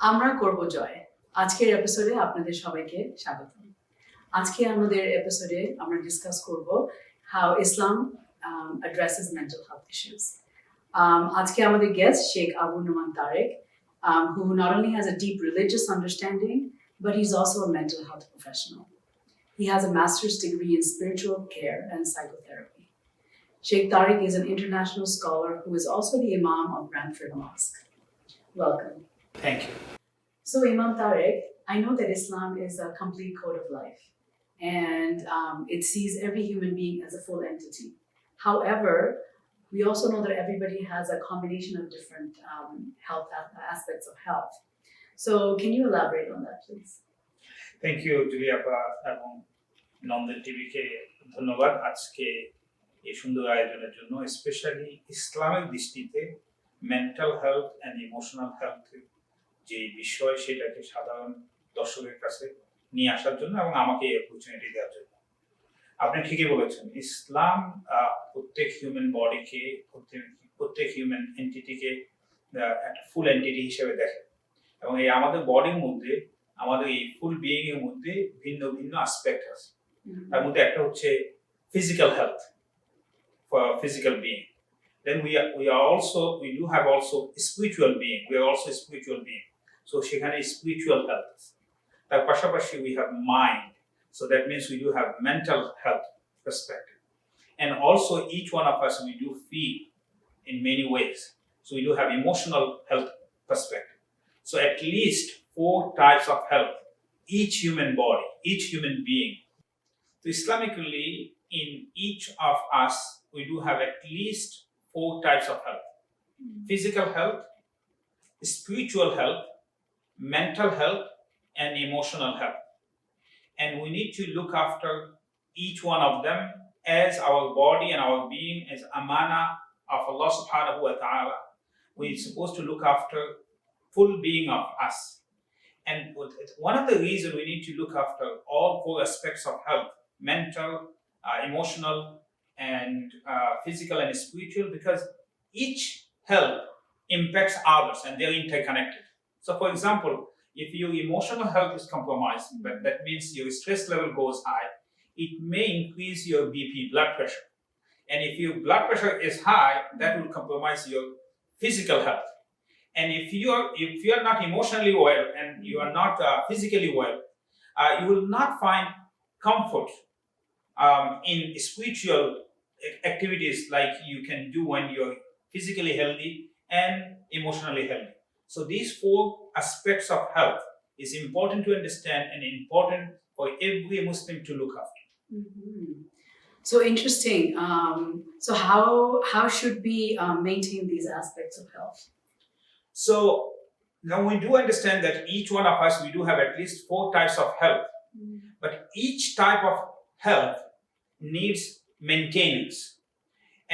আমরা করব জয়। আজকের এপিসোডে আপনাদের সবাইকে স্বাগত। আজকে আমাদের এপিসোডে আমরা ডিসকাস করব how Islam addresses mental health issues. আজকে আমাদের guest Sheikh Abu Noman Tarek, who not only has a deep religious understanding, but he's also a mental health professional. He has a master's degree in spiritual care and psychotherapy. Sheikh Tariq is an international scholar who is also the Imam of Brantford Mosque. Welcome. Thank you. So Imam Tariq, I know that Islam is a complete code of life, and it sees every human being as a full entity. However, we also know that everybody has a combination of different health aspects of health. So can you elaborate on that, please? Thank you, Julia এবং নন্দন টিভিকে ধন্যবাদ আজকে এই সুন্দর আয়োজনের জন্য। Specially ইসলামের দৃষ্টিতে mental health and emotional health যে বিষয় সেটাকে সাধারণ দর্শকের কাছে নিয়ে আসার জন্য এবং আমাকে এই অপরচুনিটি দেওয়ার জন্য। আপনি ঠিকই বলেছেন, ইসলাম প্রত্যেক হিউম্যান বডিকে, প্রত্যেক হিউম্যান এন্টিটিকে একটা ফুল এন্টিটি হিসেবে দেখে এবং এই আমাদের বডির মধ্যে, আমাদের এই ফুল বিইং এর মধ্যে ভিন্ন ভিন্ন অ্যাসপেক্ট আছে। তার মধ্যে একটা হচ্ছে physical health for physical being. Then we do have also spiritual being. We are also a spiritual being. So সেখানে spiritual health. তার পাশাপাশি we have mind. So that means we do have mental health perspective. And also each one of us, we do feel in many ways. So we do have emotional health perspective. So at least 4 types of health, each human body, each human being. So Islamically, in each of us, we do have at least 4 types of health: physical health, spiritual health, mental health, and emotional health. And we need to look after each one of them as our body and our being as amana of Allah subhanahu wa ta'ala. We're supposed to look after full being of us. And one of the reasons we need to look after all 4 aspects of health, mental, emotional, and physical and spiritual, because each health impacts others and they're interconnected. So for example, if your emotional health is compromised, but that means your stress level goes high, it may increase your BP, blood pressure. And if your blood pressure is high, that will compromise your physical health. And if you are not emotionally well and you are not physically well, you will not find comfort in spiritual activities like you can do when you're physically healthy and emotionally healthy. So these 4 aspects of health is important to understand and important for every Muslim to look after. Mm-hmm. So interesting. So how should we maintain these aspects of health? So now we do understand that each one of us, we do have at least 4 types of health, but each type of health needs maintenance.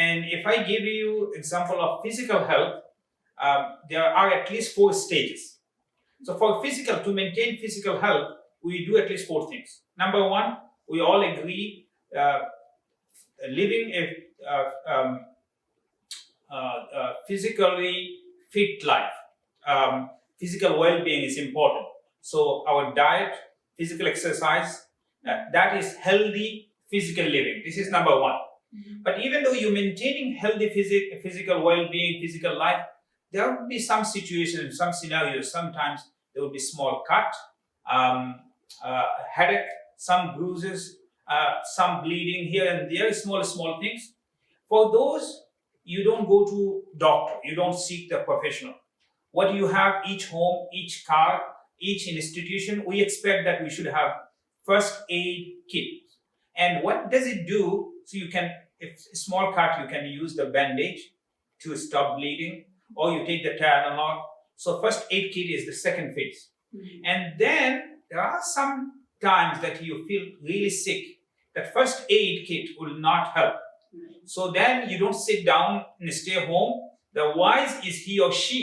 And if I give you example of physical health, there are at least 4 stages. So for to maintain physical health, we do at least 4 things. Number 1, we all agree living a physically fit life. Physical well-being is important. So our diet, physical exercise, that is healthy physical living. This is number 1. But even though you're maintaining healthy physical well-being, physical life, there will be some situations, some scenarios. Sometimes there will be small cut, headache, some bruises, some bleeding here and there, small things. For those, you don't go to doctor. You don't seek the professional. What you have, each home, each car, each institution, we expect that we should have first aid kit. And what does it do? So you can, if a small cut, you can use the bandage to stop bleeding, or you take the Tylenol. So first aid kit is the second phase. And then there are some times that you feel really sick. That first aid kit will not help. So then you don't sit down and stay home. The wise is he or she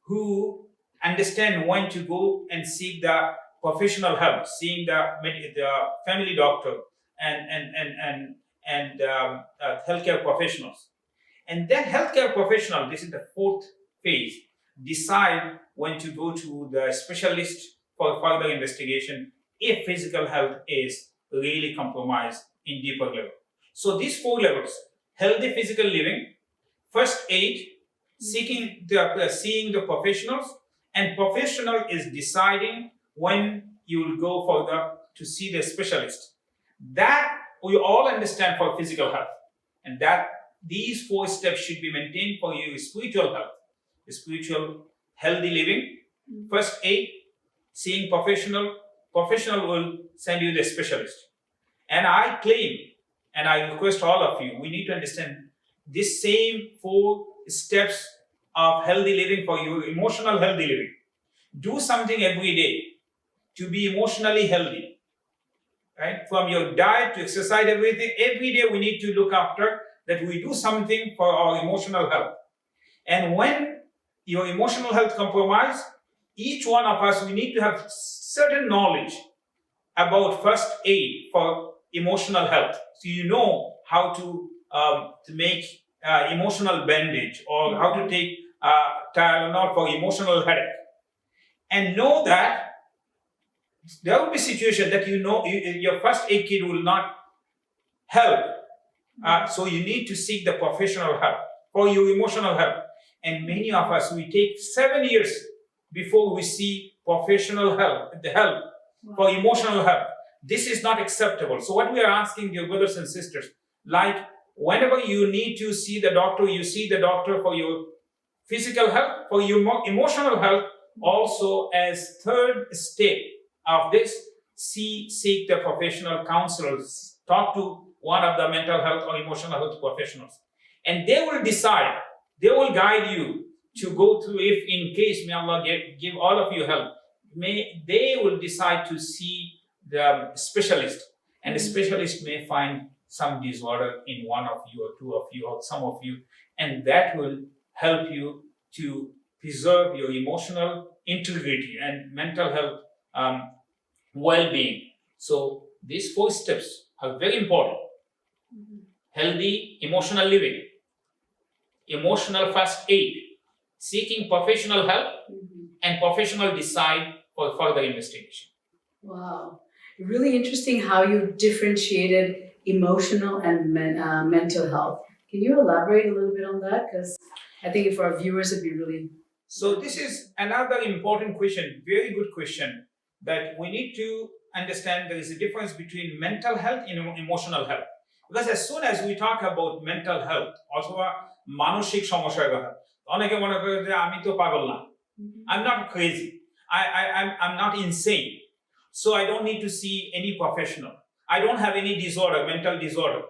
who understand when to go and seek the professional help, seeing the family doctor and healthcare professionals. And then healthcare professional, this is the 4th phase. decide when to go to the specialist for further investigation if physical health is really compromised in deeper level. So these 4 levels: healthy physical living, first aid, seeing the professionals, and professional is deciding when you will go further to see the specialist. That we all understand for physical health, and that these 4 steps should be maintained for your spiritual health, spiritual healthy living, first aid, seeing professional will send you the specialist. And I claim, and I request all of you, we need to understand this same 4 steps of healthy living for your emotional healthy living. Do something every day to be emotionally healthy, right? From your diet to exercise, everything, every day we need to look after that we do something for our emotional health. And when your emotional health compromised, each one of us, we need to have certain knowledge about first aid for emotional health. So you know how to make emotional bandage, or how to take Tylenol for emotional headache. And know that there will be situation that your first aid kit will not help. So you need to seek the professional help for your emotional health. And many of us, we take 7 years before we see professional help for emotional health. This is not acceptable. So what we are asking, dear brothers and sisters, like whenever you need to see the doctor, you see the doctor for your physical health, for your emotional health. Also, as third step of this, seek the professional counselors. Talk to one of the mental health or emotional health professionals, and they will decide. They will guide you to go through. If in case, may Allah give all of you help, they will decide to see the specialist, and the specialist may find some disorder in one of you, or 2 of you, or some of you, and that will help you to preserve your emotional integrity and mental health well-being. So these 4 steps are very important. Healthy emotional living, emotional first aid, seeking professional help, and professional decide for further investigation. Wow. Really interesting how you differentiated emotional and mental health. Can you elaborate a little bit on that? Because I think for our viewers, it'd be really... So this is another important question, very good question, that we need to understand there is a difference between mental health and emotional health. Because as soon as we talk about mental health, অথবা মানসিক সমস্যার কথা, অনেকে মনে করে যে আমি তো পাগল না, I'm not crazy, I'm not insane, so I don't need to see any professional, I don't have any disorder, mental disorder.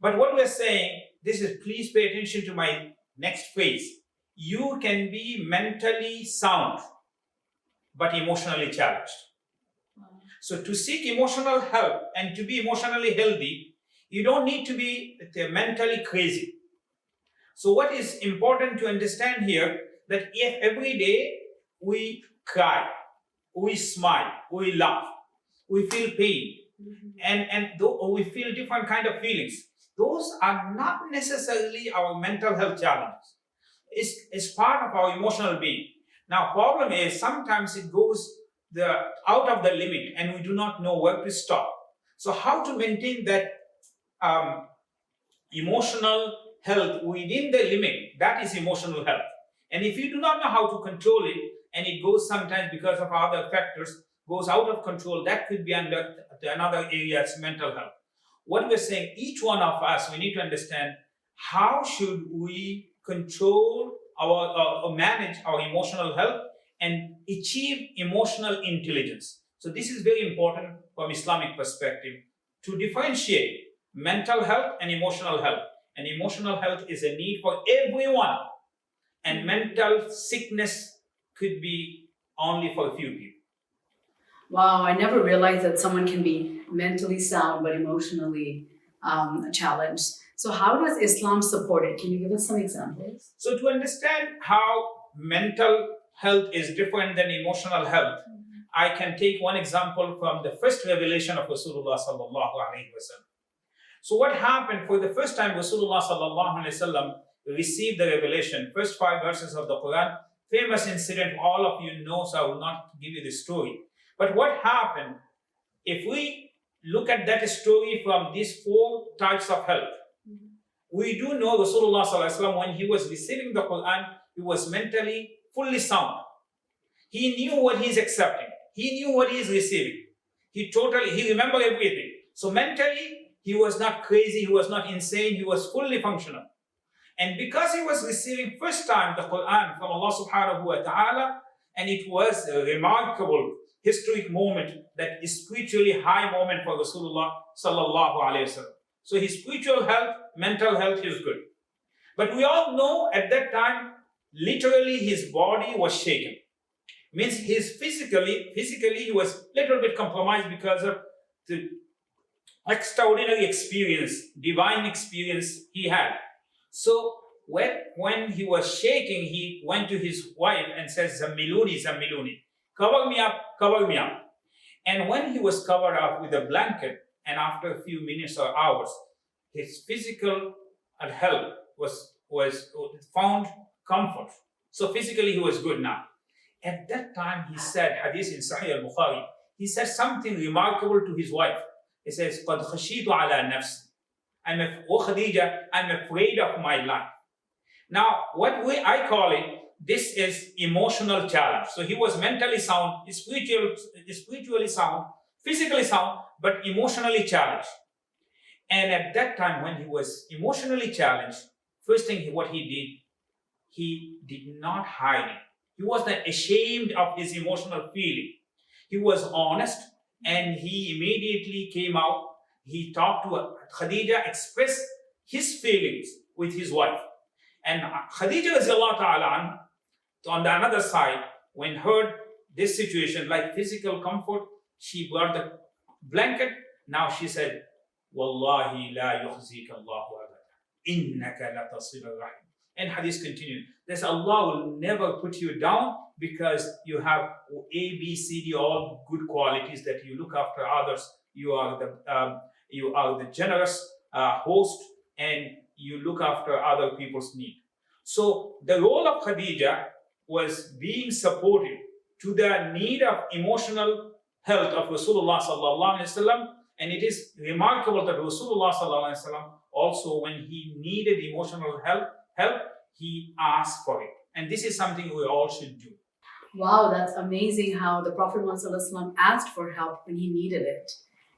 But what we're saying, this is, please pay attention to my next phrase. You can be mentally sound but emotionally challenged. So to seek emotional help and to be emotionally healthy, you don't need to be mentally crazy. So what is important to understand here, that if every day we cry, we smile, we laugh, we feel pain, and we feel different kind of feelings, those are not necessarily our mental health challenges. It's part of our emotional being. Now, problem is sometimes it goes out of the limit, and we do not know where to stop. So how to maintain that emotional health within the limit, that is emotional health. And if you do not know how to control it, and it goes sometimes because of other factors, goes out of control, that could be under another area, it's mental health. What we're saying, each one of us, we need to understand how should we control or manage our emotional health and achieve emotional intelligence. So this is very important from Islamic perspective to differentiate mental health and emotional health. And emotional health is a need for everyone, and mental sickness could be only for a few people. Wow, I never realized that someone can be mentally sound but emotionally challenged. So how does Islam support it? Can you give us some examples? So to understand how mental health is different than emotional health, I can take one example from the first revelation of Rasulullah sallallahu alaihi wasallam. So what happened, for the first time Rasulullah sallallahu alaihi wasallam received the revelation, first 5 verses of the Quran, famous incident all of you know, so I will not give you the story. But what happened, if we look at that story from these four types of help, we do know Rasulullah sallallahu alaihi wasallam, when he was receiving the Quran, he was mentally fully sound. He knew what he is accepting. He knew what he is receiving. He remembered everything. So mentally, he was not crazy, he was not insane, he was fully functional. And because he was receiving first time the Quran from Allah subhanahu wa ta'ala, and it was a remarkable historic moment, that is spiritually high moment for Rasulullah sallallahu alayhi wasallam. So his spiritual health, mental health is good. But we all know at that time, literally his body was shaken. Means his physically he was a little bit compromised because of the extraordinary experience, divine experience he had. So when he was shaking, he went to his wife and said, Zammiluni, Zammiluni, cover me up, cover me up. And when he was covered up with a blanket, and after a few minutes or hours, his physical health was found comfort. So physically he was good now. At that time he said, hadith in Sahih al-Bukhari, he said something remarkable to his wife. He says, قَدْ خَشِيتُ عَلَى نَفْسِي, Khadija, I'm afraid of my life. Now, I call it, this is emotional challenge. So he was mentally sound, spiritually sound, physically sound, but emotionally challenged. And at that time, when he was emotionally challenged, first thing what he did not hide it. He was not ashamed of his emotional feeling. He was honest, and he immediately came out. He talked to Khadija, expressed his feelings with his wife. And Khadija radiallahu ta'ala on the another side, when heard this situation, like physical comfort, she brought the blanket. Now she said, Wallahi la yukhzika Allahu abada, innaka la tasilur rahim. And hadith continued, that Allah will never put you down because you have A, B, C, D, all good qualities, that you look after others, you are the generous host, and you look after other people's need. So the role of Khadija was being supportive to the need of emotional health of Rasulullah sallallahu alaihi wasallam, and it is remarkable that Rasulullah sallallahu alaihi wasallam also, when he needed emotional help, he asked for it. And this is something we all should do. Wow, that's amazing how the Prophet ﷺ asked for help when he needed it.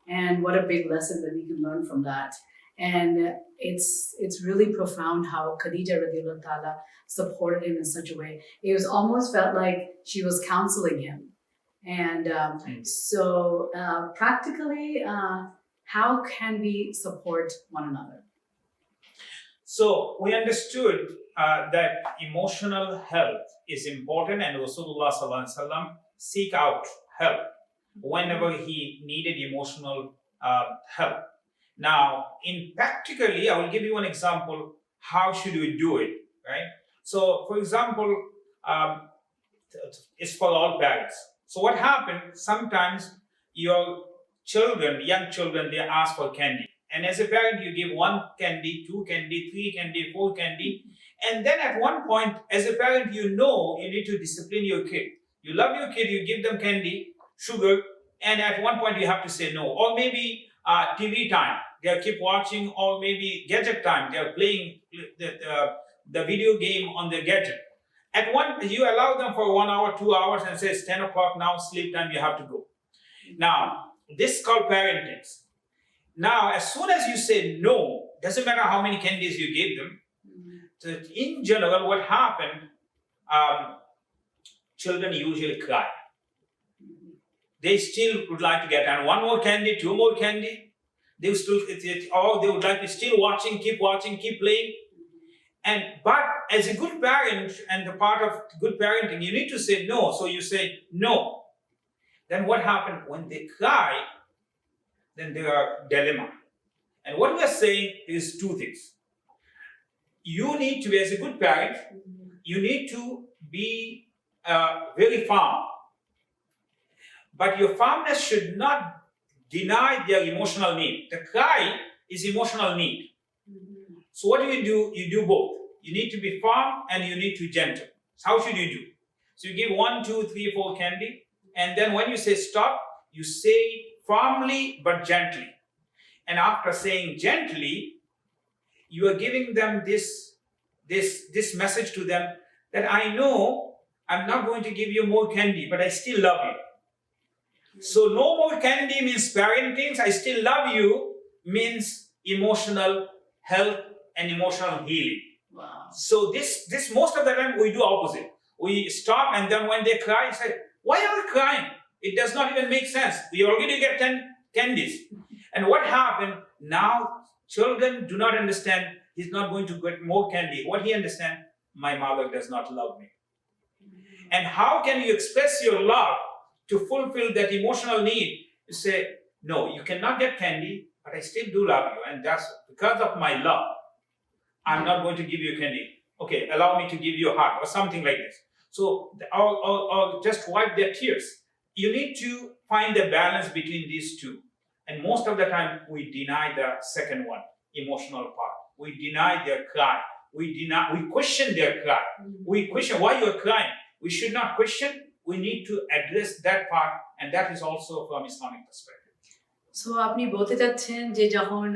And what a big lesson that we can learn from that. And it's really profound how Khadija radiallahu ta'ala supported him in such a way. It was almost felt like she was counseling him. And so practically, how can we support one another? So we understood that emotional health is important, and Rasulullah sallallahu alaihi wasallam seek out help whenever he needed emotional help. Now, practically, I will give you one example. How should we do it, right? So, for example, it's for all parents. So what happens, sometimes your children, young children, they ask for candy. And as a parent, you give 1 candy, 2 candy, 3 candy, 4 candy. And then at one point, as a parent, you know you need to discipline your kid. You love your kid, you give them candy, sugar, and at one point you have to say no. Or maybe TV time, they'll keep watching, or maybe gadget time, they're playing the video game on the gadget. At one, you allow them for 1 hour, 2 hours, and say it's 10 o'clock now, sleep time, you have to go. Now, this is called parenting. Now, as soon as you say no, doesn't matter how many candies you gave them, so in general, what happened, children usually cry. They still would like to get 1 more candy, 2 more candy. They would like to still watching, keep playing. But as a good parent, and the part of good parenting, you need to say no. So you say no. Then what happened? When they cry, then there are dilemma. And what we are saying is 2 things. You need to be, as a good parent, you need to be very firm. But your firmness should not deny their emotional need. The cry is emotional need. So what do? You do both. You need to be firm and you need to be gentle. So how should you do? So you give 1, 2, 3, 4 candy, and then when you say stop, you say firmly but gently. And after saying gently, you are giving them this message to them that I know I'm not going to give you more candy, but I still love you. So no more candy means parenting. I still love you means emotional health and emotional healing. Wow. So this most of the time we do opposite. We stop, and then when they cry, say, why are you crying? It does not even make sense. We already get 10 candies. And what happened? Now children do not understand he's not going to get more candy. What he understands, my mother does not love me. And how can you express your love to fulfill that emotional need? You say, no, you cannot get candy, but I still do love you. And that's because of my love, I'm not going to give you candy. Okay, allow me to give you a hug or something like this. So, or just wipe their tears. You need to find the balance between these two. And most of the time, we deny the second one, emotional part. We deny their cry. We question their cry. We question why you're crying. We should not question. We need to address that part, and that is also from Islamic perspective. So আপনি বলতে চাচ্ছেন যে যখন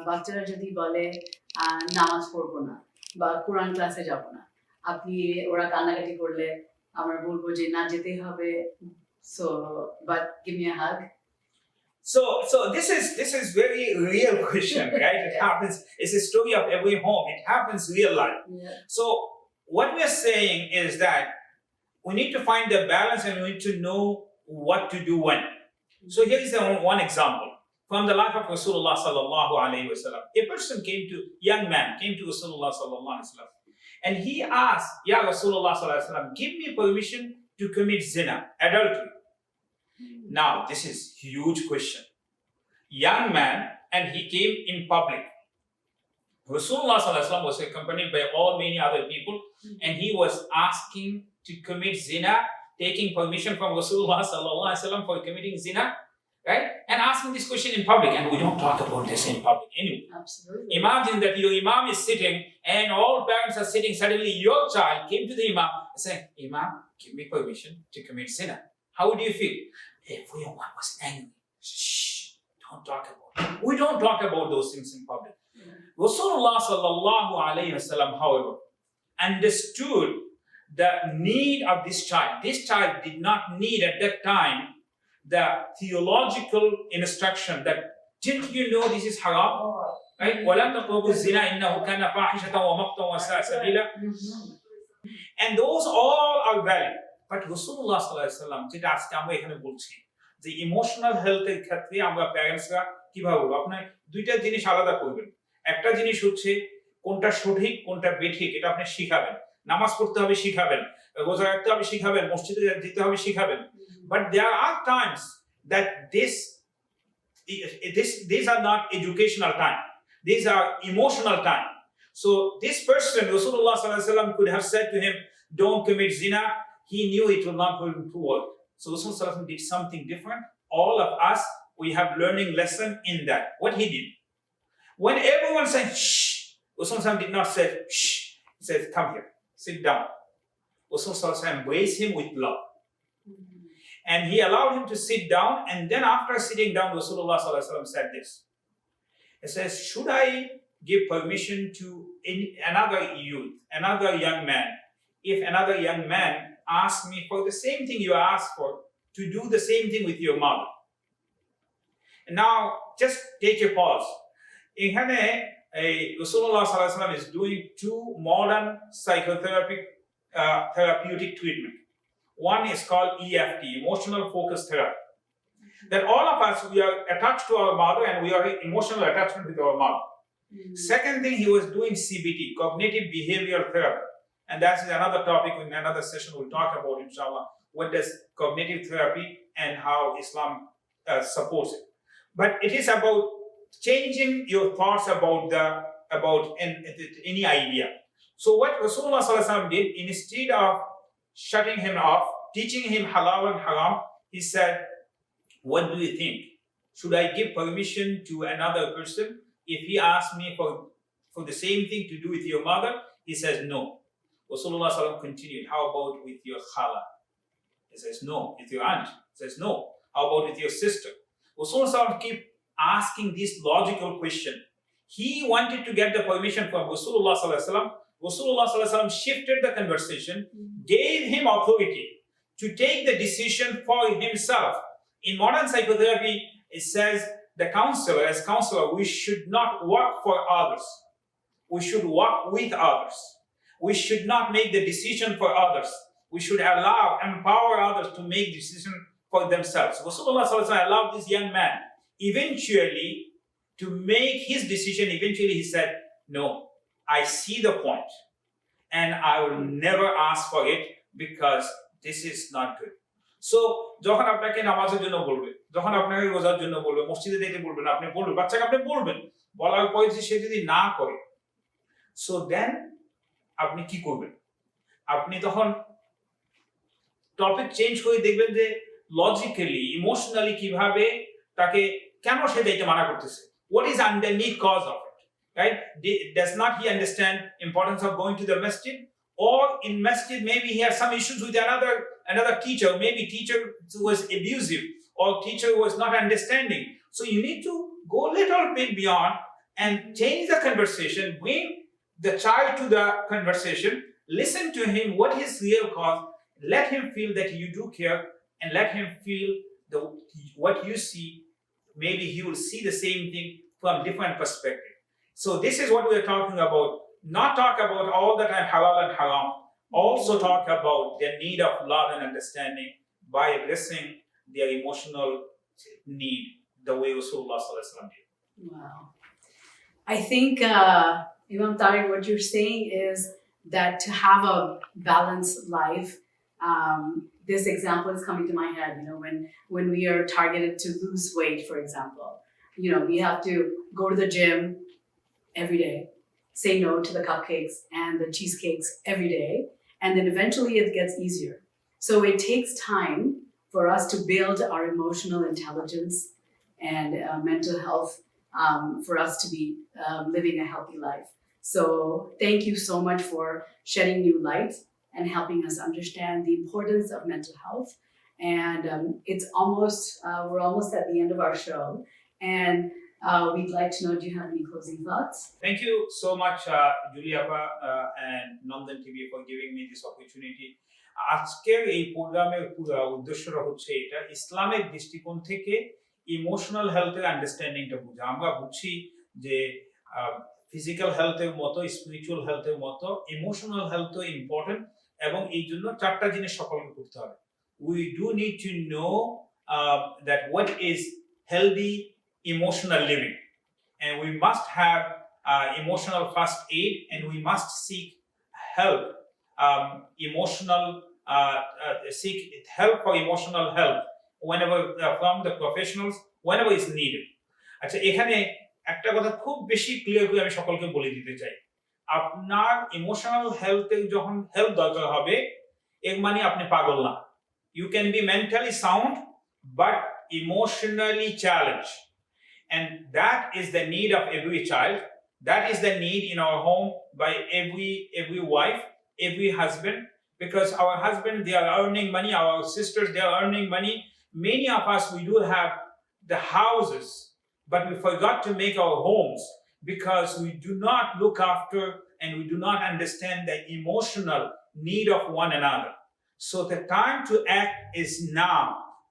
বাচ্চারা যদি বলে নামাজ পড়বো না বা কোরআন ক্লাসে যাব না, আপনি ওরা কান্নাকাটি করলে আমরা বলবো যে না যেতেই হবে, so but give me a hug. So this is very real question, right? It happens. It's a story of every home. It happens real life. Yeah. So what we are saying is that we need to find the balance, and we need to know what to do when. So here is one example from the life of Rasulullah sallallahu alaihi wasallam. A young man came to Rasulullah sallallahu alaihi wasallam, and he asked, "Ya Rasulullah sallallahu alaihi wasallam, give me permission to commit zina, adultery." Now this is huge question. Young man, and he came in public. Rasulullah sallallahu alaihi wasallam was accompanied by many other people, and he was asking to commit zina, taking permission from Rasulullah sallallahu alaihi wasallam for committing zina, right? And asking this question in public, and we don't talk about this in public anyway. Absolutely. Imagine that your imam is sitting, and all parents are sitting. Suddenly, your child came to the imam and saying, "Imam, give me permission to commit zina." How would you feel? Everyone was angry. Shh, don't talk about it. We don't talk about those things in public. Rasulullah sallallahu alaihi wasallam, however, understood the need of this child. This child did not need at that time the theological instruction that, didn't you know this is haram? Right? وَلَا تَقْرَبُوا الزِّنَا إِنَّهُ كَانَ فَاحِشَةً وَمَقْتًا وَسَاءَ سَبِيلًا. And those all are valid. But Rasulullah sallallahu alaihi wasallam যেটা আজকে আমরা এখানে বলছি, যে emotional হেলথের ক্ষেত্রে আমরা প্যারেন্টসরা কিভাবে বলবো, আপনি দুইটা জিনিস আলাদা করবেন। একটা জিনিস হচ্ছে কোনটা সঠিক কোনটা বেঠিক, এটা আপনি শিখাবেন। নামাজ পড়তে হবে শিখাবেন, রোজা রাখতে হবে শিখাবেন, মসজিদে যেতে হবে শিখাবেন। But there are times that these are not educational time. These are emotional time. So this person, Rasulullah sallallahu alaihi wasallam, could have said to him, "Don't commit zina." He knew it will not going to work. So Rasulullah sallallahu alaihi wasallam did something different. All of us, we have learning lesson in that. What he did, when everyone said shh, Rasulullah did not say shh. He said, "Come here, sit down." Rasulullah embraced him with love. And he allowed him to sit down, and then after sitting down, Rasulullah sallallahu alaihi wasallam said this. He says, "Should I give permission to another youth, another young man, if another young man asks me for the same thing you asked for, to do the same thing with your mother?" And now, just take a pause. Ekhane Rasulullah sallallahu alaihi wasallam is doing two modern therapeutic treatment. One is called EFT, emotional focus therapy. That all of us, we are attached to our mother, and we are in emotional attachment with our mother. Second thing, he was doing CBT, cognitive behavioral therapy. And that is another topic in another session we'll talk about, inshallah. What does cognitive therapy and how Islam supports it. But it is about changing your thoughts about any idea. So what Rasulullah sallallahu alaihi wasallam did, instead of shutting him off, teaching him halal and haram, he said, "What do you think? Should I give permission to another person if he asks me for the same thing to do with your mother?" He says, "No." Rasulullah sallam continued, how about with your khala? He says, no. With your aunt? He says, no. How about with your sister? Rasulullah sallam keep asking this logical question. He wanted to get the permission from Rasulullah sallallahu alaihi wasallam. Rasulullah sallallahu alaihi wasallam shifted the conversation, gave him authority to take the decision for himself. In modern psychotherapy, it says the counselor, as counselor, we should not work for others. We should work with others. We should not make the decision for others. We should empower others to make decision for themselves. Rasulullah sallallahu alaihi wasallam allowed this young man eventually to make his decision. Eventually he said, no, I see the point and I will never ask for it because this is not good. So যখন আপনাকে নামাজের জন্য বলবে, যখন আপনাকে রোজার জন্য বলবে, মসজিদে যেতে বলবেন, আপনি বলবেন, বাচ্চাকে আপনি বলবেন, বলার পরে সে যদি না করে, so then আপনি কি করবেন? আপনি তখন টপিক চেঞ্জ করে দেখবেন যে লজিক্যালি, ইমোশনালি কিভাবে তাকে কেন সে যাইতে মানা করতেছে? What is underneath cause of it? Right? Does not he understand importance of going to the masjid? Or in masjid, maybe he has some issues with another teacher. Maybe teacher was abusive or teacher was not understanding. So you need to go a little bit beyond and change the conversation. Bring the child to the conversation. Listen to him. What his real cause? Let him feel that you do care, and let him feel what you see. Maybe he will see the same thing from different perspective. So this is what we are talking about. Not talk about all the time halal and haram. Also talk about the need of love and understanding by addressing their emotional need the way Rasulullah sallallahu alaihi wasallam did. Wow. I think, Imam Tariq, what you're saying is that to have a balanced life, this example is coming to my head, when we are targeted to lose weight, for example, we have to go to the gym every day, say no to the cupcakes and the cheesecakes every day, and then eventually it gets easier. So it takes time for us to build our emotional intelligence and mental health for us to be living a healthy life. So thank you so much for shedding new light and helping us understand the importance of mental health. And we're almost at the end of our show. And we'd like to know, do you have any closing thoughts? Thank you so much, Julia and Nandan TV for giving me this opportunity. আজকের এই প্রোগ্রামের পুরো উদ্দেশ্যটা হচ্ছে এটা, Islamic দৃষ্টিকোণ থেকে emotional হেলথের আন্ডারস্ট্যান্ডিংটা বোঝা। আমরা বুঝছি যে ফিজিক্যাল হেলথের মতো, স্পিরিচুয়াল হেলথের মতো ইমোশনাল হেলথও ইম্পর্টেন্ট, এবং এই জন্য চারটা জিনিস সকলকে করতে হবে। We do need to know that what is healthy emotional living, and we must have emotional first aid, and we must seek help, seek help for emotional health whenever from the professionals, whenever is needed. আচ্ছা, এখানে একটা কথা খুব বেশি clear করে আমি সকলকে বলে দিতে চাই, আপনার ইমোশনাল হেলথের যখন হেল্প দরকার হবে, এর মানে আপনি পাগল না। You can be mentally sound but emotionally challenged. And that is the need of every child. That is the need in our home by every wife, every husband, because our husband, they are earning money, our sisters, they are earning money. Many of us, we do have the houses, but we forgot to make our homes because we do not look after and we do not understand the emotional need of one another. So the time to act is now,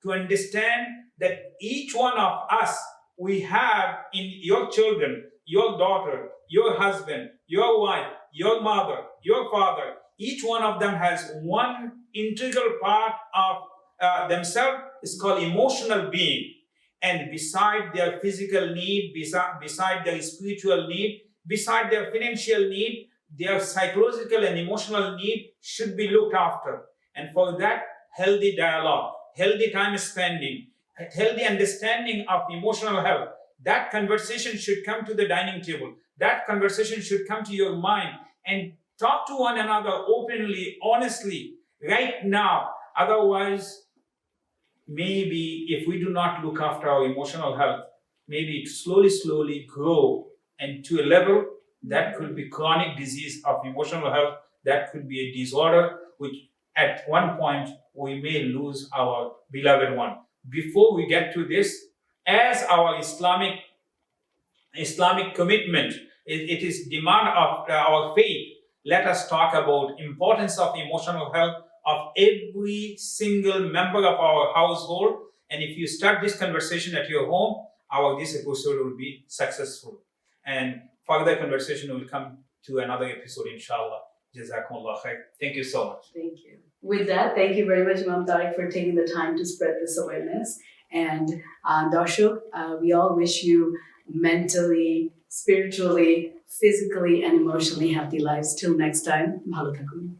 to understand that each one of us, we have in your children, your daughter, your husband, your wife, your mother, your father, each one of them has one integral part of themselves. It's called emotional being. And beside their physical need, beside their spiritual need, beside their financial need, their psychological and emotional need should be looked after. And for that, healthy dialogue, healthy time spending, healthy understanding of emotional health, that conversation should come to the dining table. That conversation should come to your mind, and talk to one another openly, honestly, right now. Otherwise, maybe if we do not look after our emotional health, maybe it slowly grow into a level that could be chronic disease of emotional health that could be a disorder which at one point we may lose our beloved one. Before we get to this, as our Islamic commitment, it is demand of our faith. Let us talk about importance of emotional health of every single member of our household. And if you start this conversation at your home, this episode will be successful. And further conversation will come to another episode, inshallah. Jazakumullah khair. Thank you so much. Thank you. With that, thank you very much, Imam Tariq, for taking the time to spread this awareness. And Darshok, we all wish you mentally, spiritually, physically, and emotionally happy lives. Till next time, bhalo thakun.